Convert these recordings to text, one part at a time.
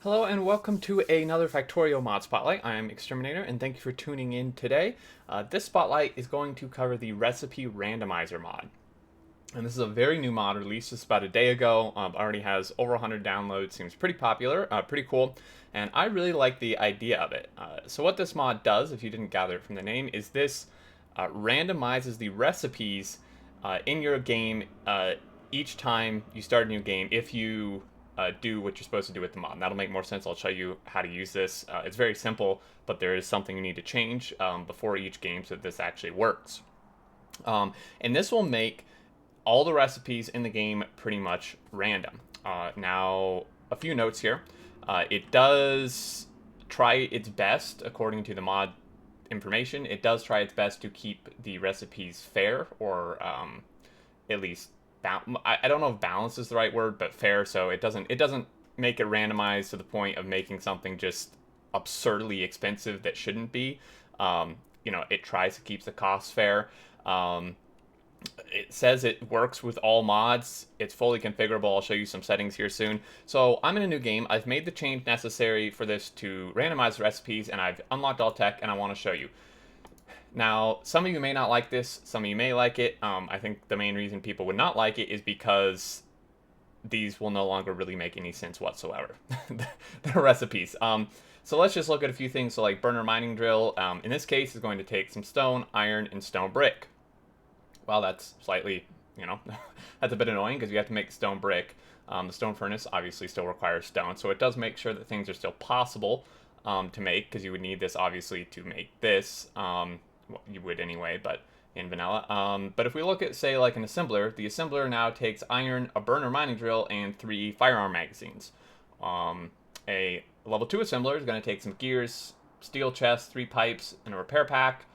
Hello and welcome to another Factorio mod spotlight. I am Exterminator and thank you for tuning in today. This spotlight is going to cover the recipe randomizer mod. And this is a very new mod released just about a day ago. Already has over 100 downloads, seems pretty popular, pretty cool. And I really like the idea of it. So what this mod does, if you didn't gather it from the name, is this randomizes the recipes in your game each time you start a new game if you do what you're supposed to do with the mod. And that'll make more sense. I'll show you how to use this. It's very simple, but there is something you need to change before each game so that this actually works. And this will make all the recipes in the game pretty much random. Now, a few notes here. It does try its best, according to the mod information, it does try its best to keep the recipes fair, or at least I don't know if balance is the right word, but fair. So it doesn't make it randomized to the point of making something just absurdly expensive that shouldn't be. It tries to keep the costs fair. It says it works with all mods. It's fully configurable. I'll show you some settings here soon. So I'm in a new game. I've made the change necessary for this to randomize recipes, and I've unlocked all tech, and I want to show you. Now, some of you may not like this, some of you may like it. I think the main reason people would not like it is because these will no longer really make any sense whatsoever. The recipes. So let's just look at a few things. So like burner mining drill, in this case, is going to take some stone, iron, and stone brick. Well, that's slightly, that's a bit annoying because you have to make stone brick. The stone furnace obviously still requires stone, so it does make sure that things are still possible to make, because you would need this obviously to make this. Well, you would anyway, but in vanilla. But if we look at, say, like an assembler, the assembler now takes iron, a burner mining drill, and 3 firearm magazines. A level 2 assembler is going to take some gears, steel chest, 3 pipes, and a repair pack.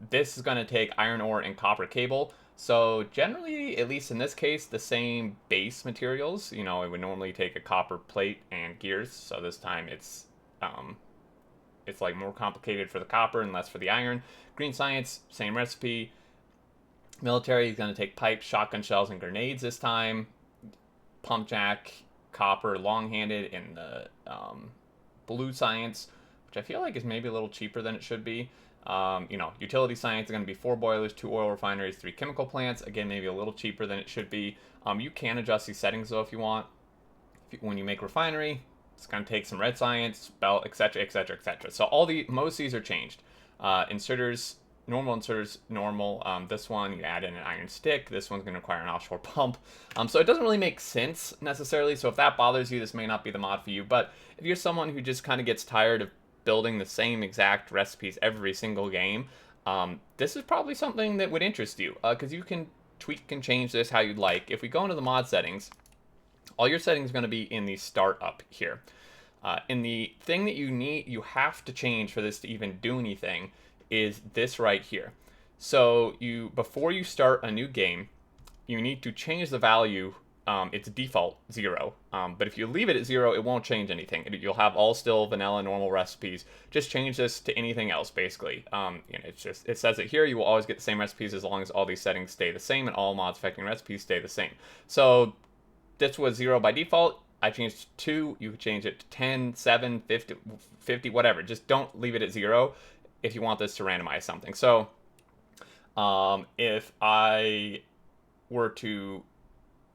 This is going to take iron ore and copper cable. So generally, at least in this case, the same base materials. It would normally take a copper plate and gears. So this time it's like more complicated for the copper and less for the iron. Green science, same recipe. Military is going to take pipes, shotgun shells, and grenades this time. Pump jack, copper, long-handed in the blue science, which I feel like is maybe a little cheaper than it should be. Utility science is going to be 4 boilers, 2 oil refineries, 3 chemical plants. Again, maybe a little cheaper than it should be. You can adjust these settings though if you want. When you make refinery, it's going to take some red science, belt, etc., etc., etc. So most of these are changed. Inserters, normal inserters, normal. This one, you add in an iron stick. This one's going to require an offshore pump. So it doesn't really make sense necessarily. So if that bothers you, this may not be the mod for you. But if you're someone who just kind of gets tired of building the same exact recipes every single game, this is probably something that would interest you, because you can tweak and change this how you'd like. If we go into the mod settings, all your settings are going to be in the start up here. And the thing that you have to change for this to even do anything is this right here. So before you start a new game, you need to change the value. It's default 0, but if you leave it at 0, it won't change anything. You'll have all still vanilla normal recipes. Just change this to anything else, basically. It says it here. You will always get the same recipes as long as all these settings stay the same and all mods affecting recipes stay the same. So this was 0 by default. I changed it to 2. You could change it to 10, 7, 50, whatever. Just don't leave it at 0 if you want this to randomize something. So if I were to,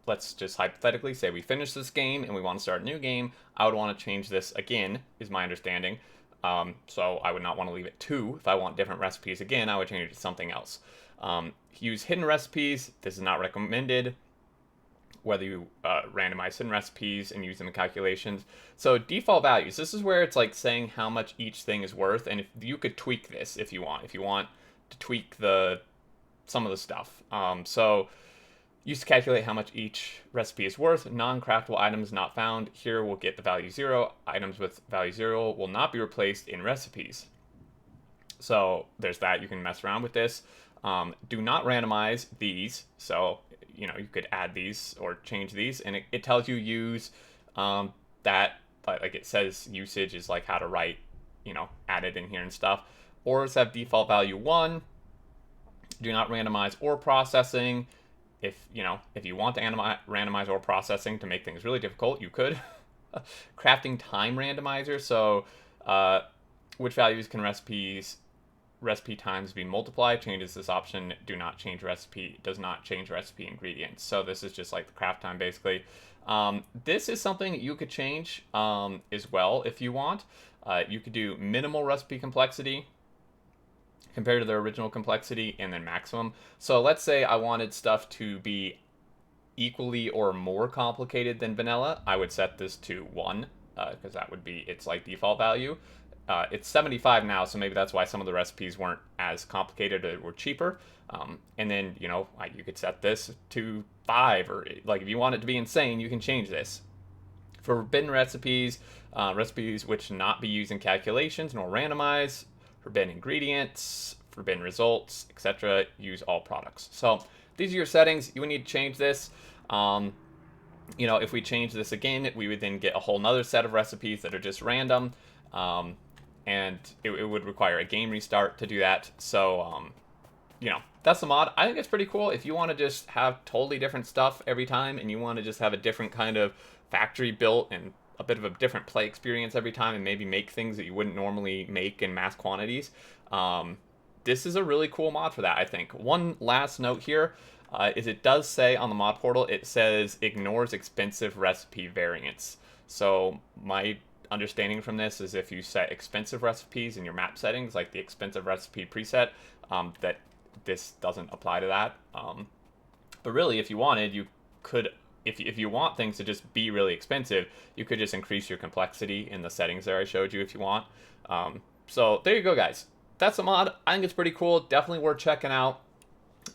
let's just hypothetically say we finish this game and we want to start a new game, I would want to change this again, is my understanding. So I would not want to leave it 2. If I want different recipes again, I would change it to something else. Use hidden recipes. This is not recommended, whether you randomize hidden recipes and use them in calculations. So default values, this is where it's like saying how much each thing is worth, and if you could tweak this if you want to tweak some of the stuff. So use to calculate how much each recipe is worth. Non-craftable items not found. Here we'll get the value 0. Items with value 0 will not be replaced in recipes. So there's that. You can mess around with this. Do not randomize these. So you could add these or change these, and it tells you use that, like it says usage is like how to write, add it in here and stuff. Ores have default value 1. Do not randomize ore processing. If you want to randomize ore processing to make things really difficult, you could. crafting time randomizer. So, which values can recipe times be multiplied? Changes this option. Do not change recipe. Does not change recipe ingredients. So this is just like the craft time basically. This is something you could change as well if you want. You could do minimal recipe complexity compared to the original complexity, and then maximum. So let's say I wanted stuff to be equally or more complicated than vanilla. I would set this to 1, because that would be its like default value. It's 75 now, so maybe that's why some of the recipes weren't as complicated or were cheaper. And then, you could set this to 5, or like if you want it to be insane, you can change this. For forbidden recipes, recipes which not be used in calculations nor randomize, forbidden ingredients, forbidden results, etc. Use all products. So these are your settings. You would need to change this. If we change this again, we would then get a whole nother set of recipes that are just random. And it would require a game restart to do that. So, that's the mod. I think it's pretty cool. If you want to just have totally different stuff every time, and you want to just have a different kind of factory built and a bit of a different play experience every time, and maybe make things that you wouldn't normally make in mass quantities, this is a really cool mod for that, I think. One last note here is it does say on the mod portal, it says ignores expensive recipe variants. So my understanding from this is if you set expensive recipes in your map settings, like the expensive recipe preset, that this doesn't apply to that. But really, if you wanted, you could, if you want things to just be really expensive, you could just increase your complexity in the settings there I showed you if you want. So there you go, guys. That's the mod. I think it's pretty cool. Definitely worth checking out.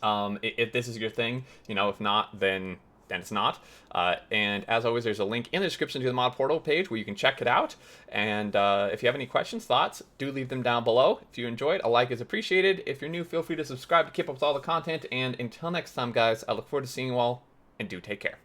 If this is your thing, if not, then it's not. And as always, there's a link in the description to the mod portal page where you can check it out. And if you have any questions, thoughts, do leave them down below. If you enjoyed, a like is appreciated. If you're new, feel free to subscribe to keep up with all the content. And until next time, guys, I look forward to seeing you all, and do take care.